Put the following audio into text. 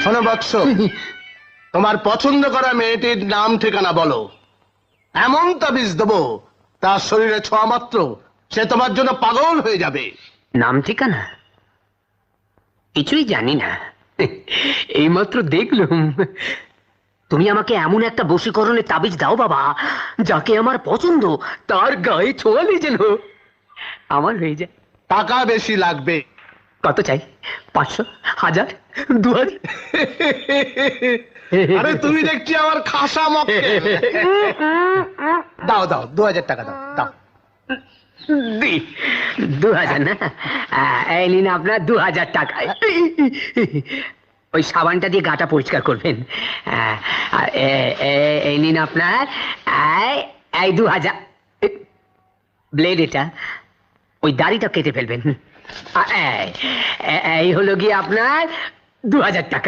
শোনো বৎস, তোমার পছন্দ করা মেয়েটির নাম ঠিকানা বলো। এমন তাবিজ দেবো তার শরীরে ছোঁয়া মাত্র সে তোমার জন্য পাগল হয়ে যাবে। নাম ঠিকানা কিছুই জানি না, এইমাত্র দেখলুম। তুমি আমাকে এমন একটা বশীকরণের তাবিজ দাও বাবা, যাকে আমার পছন্দ তার গায়ে ছোঁয়ালে যেন আমার হয়ে যায়। টাকা বেশি লাগবে। কত চাই? 500, 1000, 2000? আরে তুমি দেখছি আমার খাসা মক্কেল। দাও দাও, 2000 টাকা দাও দাও। 2000 না? এই নিন আপনার 2000 টাকা। ওই সাবানটা দিয়ে গাটা পরিষ্কার করবেন। আর এই নিন আপনার এই 2000। ব্লেড এটা, ওই দাড়িটা কেটে ফেলবেন। এই হলো গিয়ে আপনার 2000 টাকা।